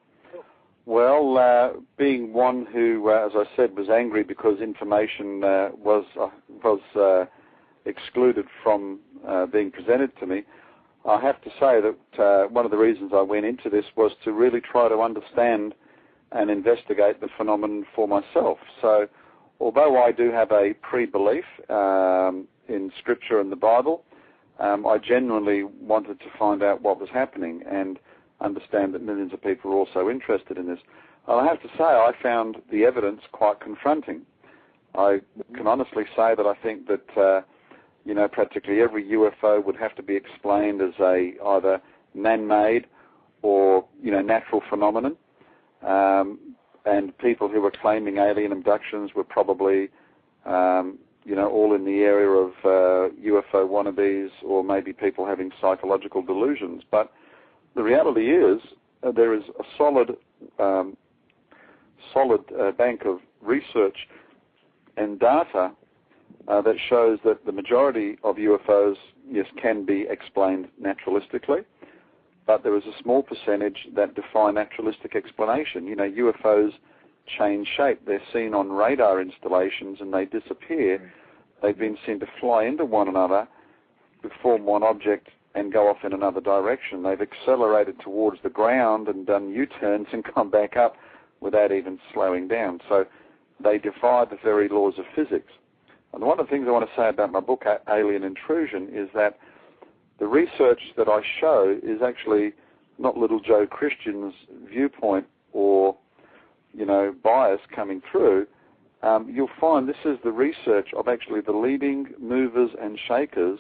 Well, being one who, as I said, was angry because information was excluded from being presented to me, I have to say that one of the reasons I went into this was to really try to understand and investigate the phenomenon for myself. So although I do have a pre-belief in Scripture and the Bible, I genuinely wanted to find out what was happening and understand that millions of people are also interested in this. I have to say I found the evidence quite confronting. I can honestly say that I think that practically every UFO would have to be explained as either man-made or natural phenomenon. And people who were claiming alien abductions were probably, all in the area of UFO wannabes, or maybe people having psychological delusions. But the reality is there is a solid bank of research and data that shows that the majority of UFOs, yes, can be explained naturalistically, but there is a small percentage that defy naturalistic explanation. UFOs change shape. They're seen on radar installations and they disappear. They've been seen to fly into one another, form one object, and go off in another direction. They've accelerated towards the ground and done U-turns and come back up without even slowing down. So they defy the very laws of physics. And one of the things I want to say about my book, Alien Intrusion, is that the research that I show is actually not little Joe Christian's viewpoint or, bias coming through. You'll find this is the research of actually the leading movers and shakers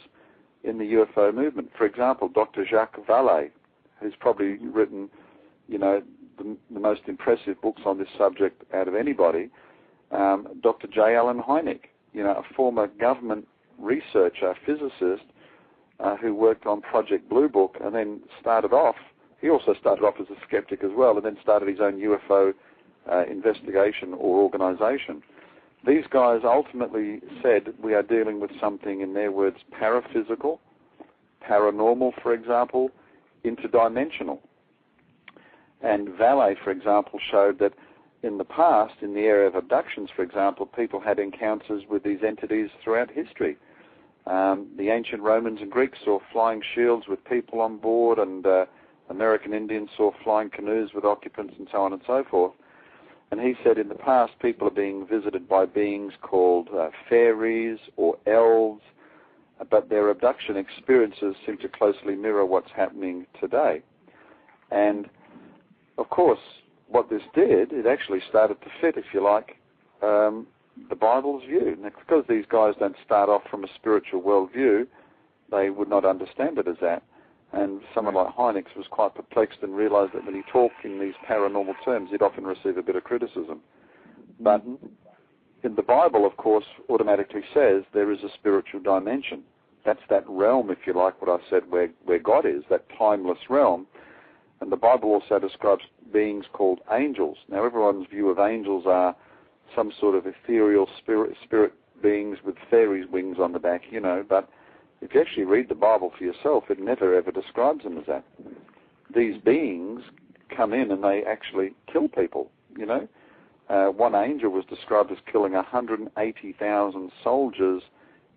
in the UFO movement. For example, Dr. Jacques Vallée, who's probably written, the most impressive books on this subject out of anybody. Dr. J. Allen Hynek, a former government researcher, physicist, who worked on Project Blue Book and then he also started off as a skeptic as well, and then started his own UFO investigation or organization. These guys ultimately said we are dealing with something, in their words, paraphysical, paranormal, for example, interdimensional. And Vallée, for example, showed that in the past, in the area of abductions, for example, people had encounters with these entities throughout history. The ancient Romans and Greeks saw flying shields with people on board, and American Indians saw flying canoes with occupants, and so on and so forth. And he said in the past, people are being visited by beings called fairies or elves, but their abduction experiences seem to closely mirror what's happening today. And, of course, what this did, it actually started to fit, if you like, the Bible's view. Now, because these guys don't start off from a spiritual worldview, they would not understand it as that. And someone like Hynek was quite perplexed and realized that when he talked in these paranormal terms, he'd often receive a bit of criticism. But in the Bible, of course, automatically says there is a spiritual dimension. That's that realm, if you like, what I said, where God is, that timeless realm. And the Bible also describes beings called angels. Now, everyone's view of angels are some sort of ethereal spirit beings with fairies' wings on the back, but if you actually read the Bible for yourself, it never ever describes them as that. These beings come in and they actually kill people, One angel was described as killing 180,000 soldiers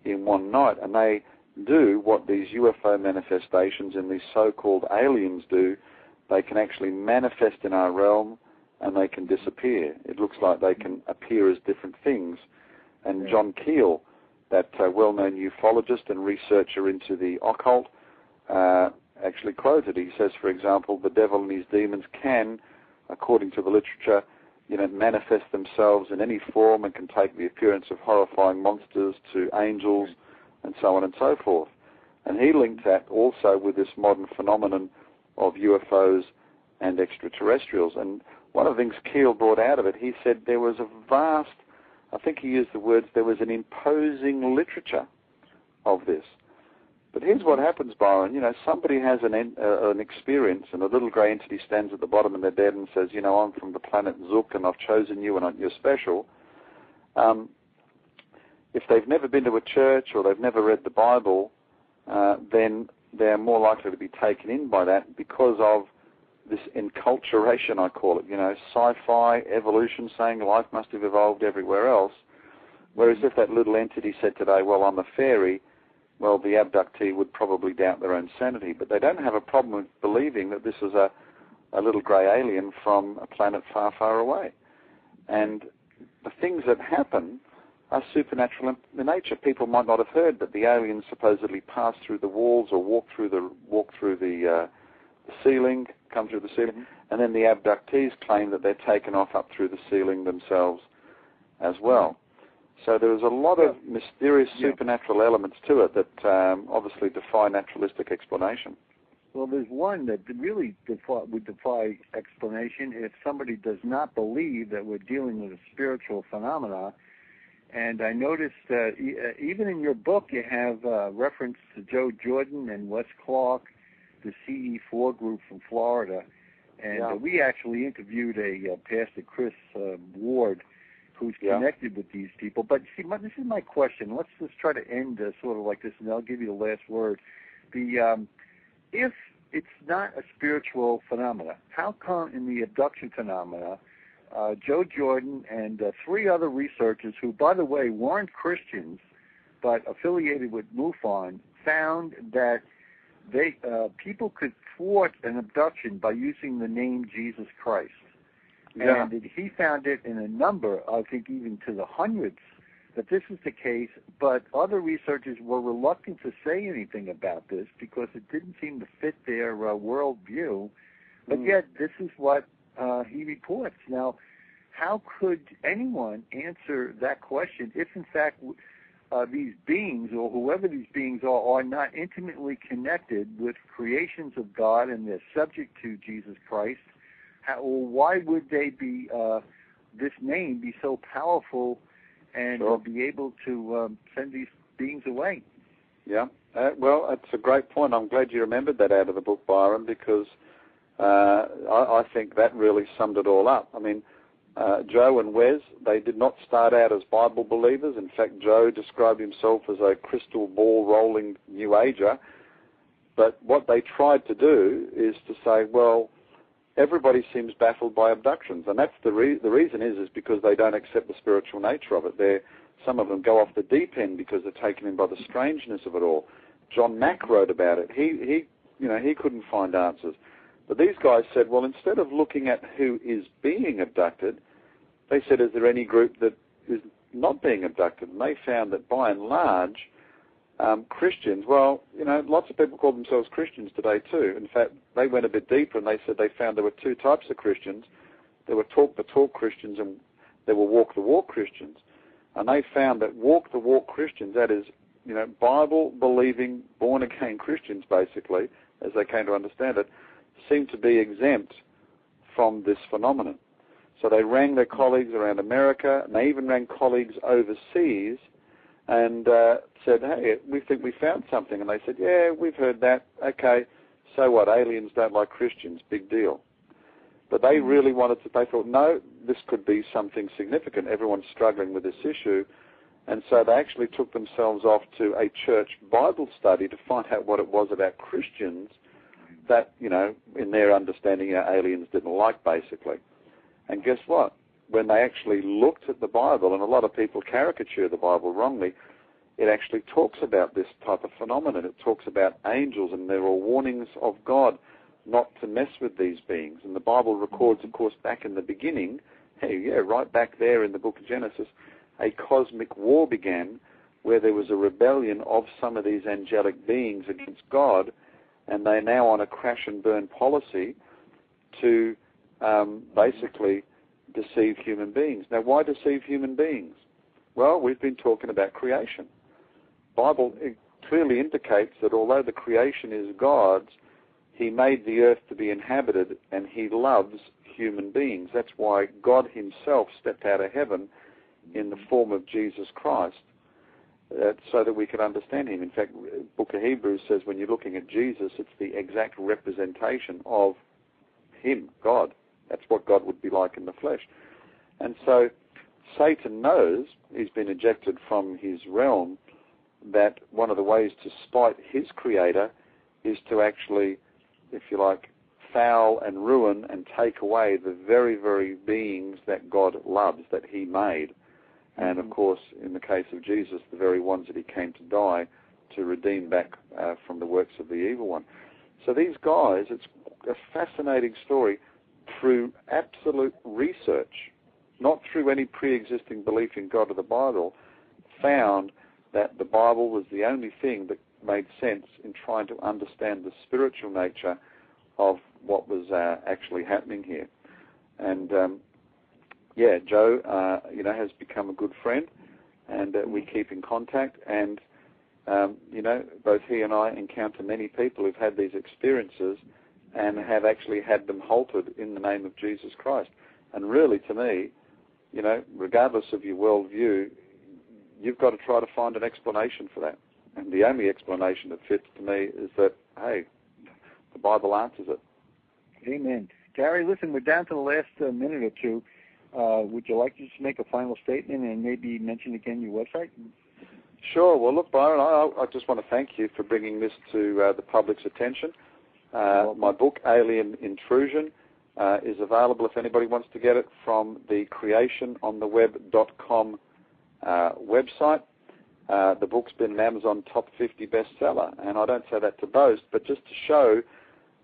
in one night, and they do what these UFO manifestations and these so-called aliens do. They can actually manifest in our realm and they can disappear. It looks like they can appear as different things. And John Keel, that well-known ufologist and researcher into the occult, actually quoted. He says, for example, the devil and his demons can, according to the literature, manifest themselves in any form and can take the appearance of horrifying monsters to angels and so on and so forth. And he linked that also with this modern phenomenon of UFOs and extraterrestrials. And one of the things Keel brought out of it, he said there was a vast, I think he used the words, there was an imposing literature of this. But But here's what happens, Byron. Somebody has an experience, and a little grey entity stands at the bottom of their bed and says, I'm from the planet Zook, and I've chosen you, and you're special. If they've never been to a church or they've never read the Bible, then they're more likely to be taken in by that because of this enculturation, I call it. Sci-fi, evolution, saying life must have evolved everywhere else. Whereas if that little entity said today, well, I'm a fairy, well, the abductee would probably doubt their own sanity. But they don't have a problem with believing that this is a little grey alien from a planet far, far away. And the things that happen are supernatural in nature. People might not have heard that the aliens supposedly pass through the walls or walk through the ceiling, come through the ceiling, and then the abductees claim that they're taken off up through the ceiling themselves as well. So there's a lot of mysterious supernatural elements to it that obviously defy naturalistic explanation. Well, there's one that really would defy explanation if somebody does not believe that we're dealing with a spiritual phenomena. And I noticed even in your book you have reference to Joe Jordan and Wes Clark, the CE4 group from Florida. And we actually interviewed a Pastor Chris Ward, who's connected with these people. But see, this is my question. Let's just try to end sort of like this, and I'll give you the last word. If it's not a spiritual phenomena, how come in the abduction phenomena, Joe Jordan and 3 other researchers who, by the way, weren't Christians but affiliated with MUFON, found that people could thwart an abduction by using the name Jesus Christ? Yeah. And he found it in a number, I think even to the hundreds, that this is the case, but other researchers were reluctant to say anything about this because it didn't seem to fit their worldview. But yet, this is what he reports. Now, how could anyone answer that question if, in fact, these beings, or whoever these beings are not intimately connected with creations of God and they're subject to Jesus Christ? Why would they be, this name be so powerful and be able to send these beings away? Yeah. Well, that's a great point. I'm glad you remembered that out of the book, Byron, because I think that really summed it all up. I mean, Joe and Wes, they did not start out as Bible believers. In fact, Joe described himself as a crystal ball rolling New Ager. But what they tried to do is to say, well, everybody seems baffled by abductions, and that's the reason is because they don't accept the spiritual nature of it. Some of them go off the deep end because they're taken in by the strangeness of it all. John Mack wrote about it. He couldn't find answers. But these guys said, well, instead of looking at who is being abducted, they said, is there any group that is not being abducted? And they found that by and large, Christians, well, lots of people call themselves Christians today too. In fact, they went a bit deeper and they said they found there were 2 types of Christians. There were talk-the-talk Christians and there were walk-the-walk Christians. And they found that walk-the-walk Christians, that is, Bible-believing, born-again Christians, basically, as they came to understand it, seemed to be exempt from this phenomenon. So they rang their colleagues around America, and they even rang colleagues overseas and said, hey, we think we found something. And they said, yeah, we've heard that. Okay, so what? Aliens don't like Christians. Big deal. But they really wanted to, they thought, no, this could be something significant. Everyone's struggling with this issue. And so they actually took themselves off to a church Bible study to find out what it was about Christians that, in their understanding, aliens didn't like, basically. And guess what? When they actually looked at the Bible, and a lot of people caricature the Bible wrongly, it actually talks about this type of phenomenon. It talks about angels, and there are warnings of God not to mess with these beings. And the Bible records, of course, back in the beginning, right back there in the book of Genesis, a cosmic war began where there was a rebellion of some of these angelic beings against God, and they're now on a crash and burn policy to basically deceive human beings. Now, why deceive human beings? Well, we've been talking about creation. Bible clearly indicates that although the creation is God's, He made the earth to be inhabited, and He loves human beings. That's why God Himself stepped out of heaven in the form of Jesus Christ. so that we can understand him. In fact, the book of Hebrews says when you're looking at Jesus, it's the exact representation of him, God. That's what God would be like in the flesh. And so Satan knows he's been ejected from his realm, that one of the ways to spite his creator is to actually, if you like, foul and ruin and take away the very, very beings that God loves, that he made. And, of course, in the case of Jesus, the very ones that he came to die to redeem back from the works of the evil one. So these guys, it's a fascinating story through absolute research, not through any pre-existing belief in God or the Bible, found that the Bible was the only thing that made sense in trying to understand the spiritual nature of what was actually happening here. And Joe, has become a good friend, and we keep in contact. And both he and I encounter many people who've had these experiences and have actually had them halted in the name of Jesus Christ. And really, to me, regardless of your worldview, you've got to try to find an explanation for that. And the only explanation that fits to me is that, hey, the Bible answers it. Amen. Gary, listen, we're down to the last minute or two. Would you like to just make a final statement and maybe mention again your website? Sure. Well, look, Byron, I just want to thank you for bringing this to the public's attention. My book, Alien Intrusion, is available if anybody wants to get it from the creationontheweb.com website. The book's been an Amazon top 50 bestseller, and I don't say that to boast, but just to show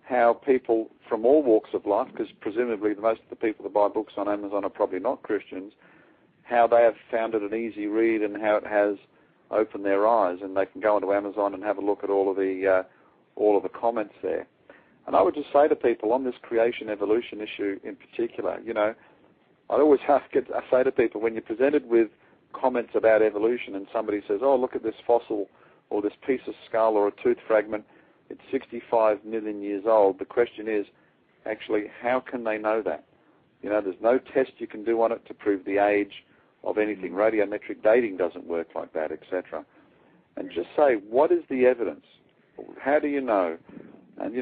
how people from all walks of life, because presumably most of the people that buy books on Amazon are probably not Christians, how they have found it an easy read and how it has opened their eyes, and they can go onto Amazon and have a look at all of the comments there. And I would just say to people on this creation evolution issue in particular, I always say to people, when you're presented with comments about evolution and somebody says, oh, look at this fossil or this piece of skull or a tooth fragment, it's 65 million years old. The question is, actually, how can they know that? There's no test you can do on it to prove the age of anything. Radiometric dating doesn't work like that, etc. And just say, what is the evidence? How do you know? And,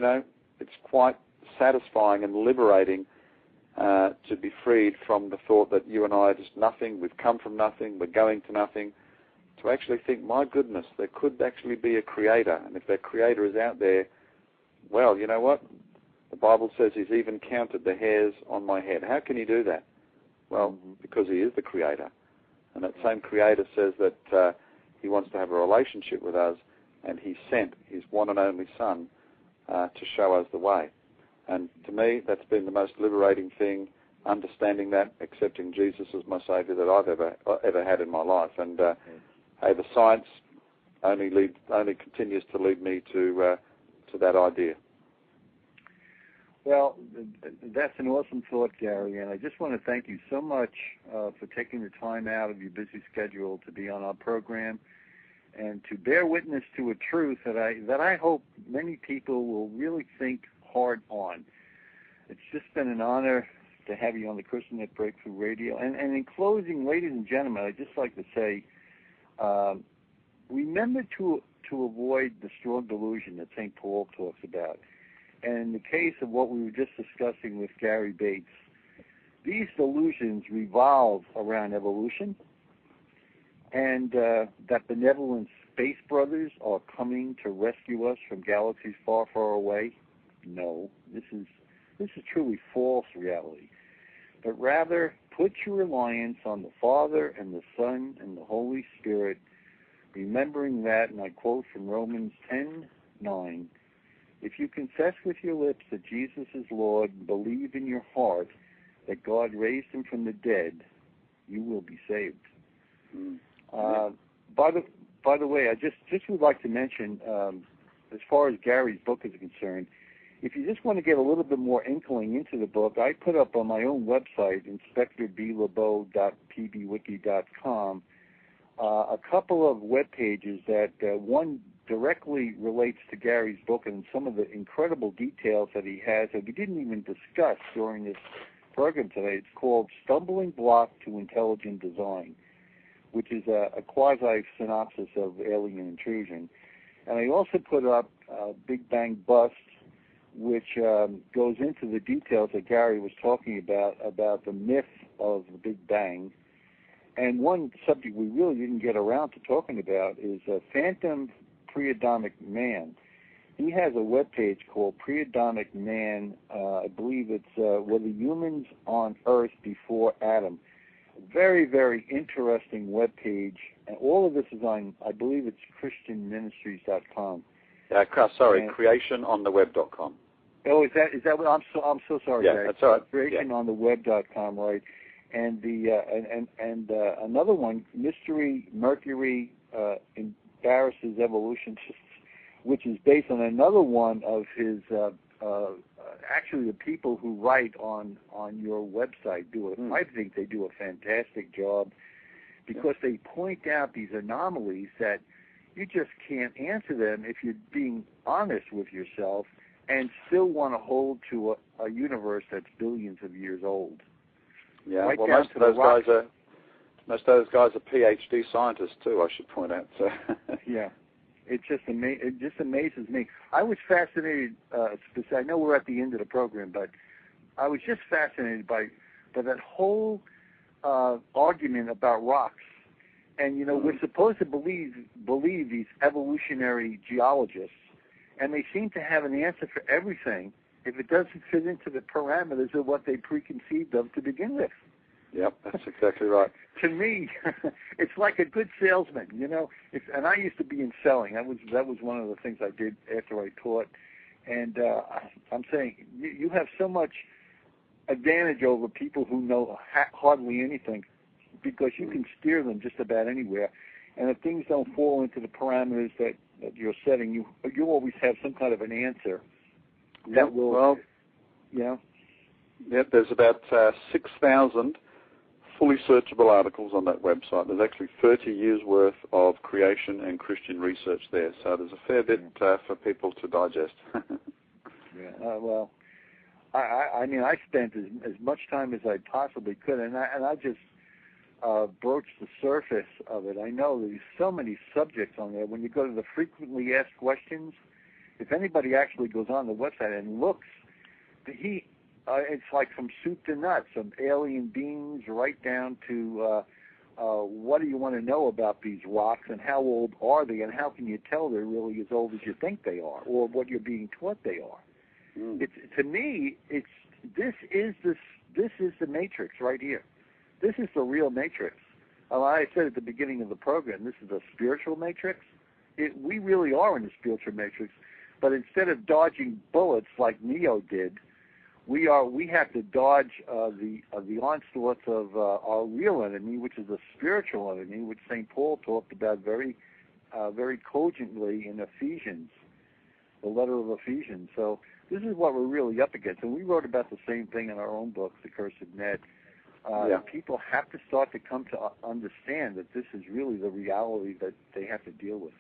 it's quite satisfying and liberating to be freed from the thought that you and I are just nothing, we've come from nothing, we're going to nothing, to actually think, my goodness, there could actually be a creator, and if that creator is out there, well, you know what? The Bible says he's even counted the hairs on my head. How can he do that? Well, because he is the creator. And that same creator says that he wants to have a relationship with us, and he sent his one and only Son to show us the way. And to me, that's been the most liberating thing, understanding that, accepting Jesus as my Saviour that I've ever had in my life. And hey, the science only continues to lead me to that idea. Well, that's an awesome thought, Gary, and I just want to thank you so much for taking the time out of your busy schedule to be on our program and to bear witness to a truth that I hope many people will really think hard on. It's just been an honor to have you on the ChristianNet Breakthrough Radio. And in closing, ladies and gentlemen, I'd just like to say, remember to avoid the strong delusion that St. Paul talks about. And in the case of what we were just discussing with Gary Bates, these delusions revolve around evolution and that benevolent space brothers are coming to rescue us from galaxies far, far away. No, this is truly false reality. But rather, put your reliance on the Father and the Son and the Holy Spirit, remembering that, and I quote from Romans 10:9, if you confess with your lips that Jesus is Lord and believe in your heart that God raised him from the dead, you will be saved. By the way, I just would like to mention, as far as Gary's book is concerned, if you just want to get a little bit more inkling into the book, I put up on my own website, inspectorblabo.pbwiki.com, a couple of web pages that one directly relates to Gary's book and some of the incredible details that he has that we didn't even discuss during this program today. It's called Stumbling Block to Intelligent Design, which is a quasi-synopsis of alien intrusion. And I also put up Big Bang Bust, which goes into the details that Gary was talking about the myth of the Big Bang. And one subject we really didn't get around to talking about is Phantom Pre-Adamic Man. He has a webpage called Pre-Adamic Man. I believe it's Were the Humans on Earth Before Adam. Very, very interesting webpage. And all of this is on, I believe it's christianministries.com. Creationontheweb.com. Oh, is that what? I'm so sorry. Yeah, Greg. that's all right. Creationontheweb.com, right? And the another one, Mystery Mercury Embarrasses Evolutionists, which is based on another one of his. Actually, the people who write on your website do it. I think they do a fantastic job because they point out these anomalies that you just can't answer them if you're being honest with yourself and still want to hold to a universe that's billions of years old. Yeah, right well, most of those guys are PhD scientists too, I should point out. So. Yeah, it just amazes me. I was fascinated. I know we're at the end of the program, but I was just fascinated by that whole argument about rocks. And we're supposed to believe these evolutionary geologists, and they seem to have an answer for everything if it doesn't fit into the parameters of what they preconceived of to begin with. Yep, that's exactly right. To me, it's like a good salesman, and I used to be in selling. That was one of the things I did after I taught. And I'm saying you have so much advantage over people who know hardly anything, because you can steer them just about anywhere. And if things don't fall into the parameters that you're setting, you always have some kind of an answer that will. Well, Yep, there's about 6,000 fully searchable articles on that website. There's actually 30 years worth of creation and Christian research there, so there's a fair bit for people to digest. Well, I mean, I spent as much time as I possibly could, and I just broached the surface of it. I know there's so many subjects on there. When you go to the frequently asked questions, if anybody actually goes on the website and looks, it's like from soup to nuts, from alien beings right down to what do you want to know about these rocks and how old are they and how can you tell they're really as old as you think they are or what you're being taught they are. To me, this is the matrix right here. This is the real matrix. I said at the beginning of the program, this is a spiritual matrix. We really are in the spiritual matrix, but instead of dodging bullets like Neo did, we have to dodge the onslaughts of our real enemy, which is a spiritual enemy, which St. Paul talked about very cogently in Ephesians, the letter of Ephesians. So this is what we're really up against, and we wrote about the same thing in our own book, The Cursed Net. People have to start to come to understand that this is really the reality that they have to deal with.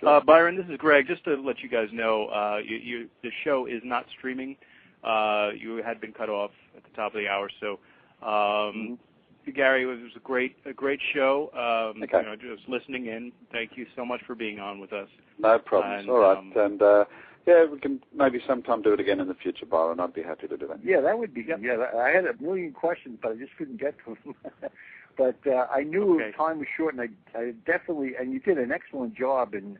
Sure. Byron, this is Greg. Just to let you guys know, the show is not streaming. You had been cut off at the top of the hour, so Gary, it was a great show. Just listening in. Thank you so much for being on with us. No problems. All right, and we can maybe sometime do it again in the future, Byron. I'd be happy to do that. Yeah, that would be good. Yeah, I had a million questions, but I just couldn't get to them. But I knew time was short, and I definitely, and you did an excellent job in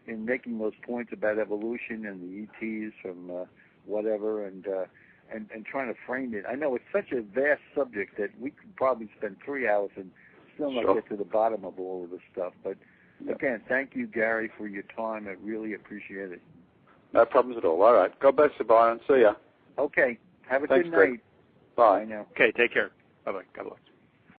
making those points about evolution and the ETs from whatever, and trying to frame it. I know it's such a vast subject that we could probably spend 3 hours and still not get to the bottom of all of this stuff. But again, thank you, Gary, for your time. I really appreciate it. No problems at all. All right. God bless you, Byron. See ya. Okay. Have a Thanks, good night. Greg. Bye. Bye now. Okay, take care. Bye-bye. God bless.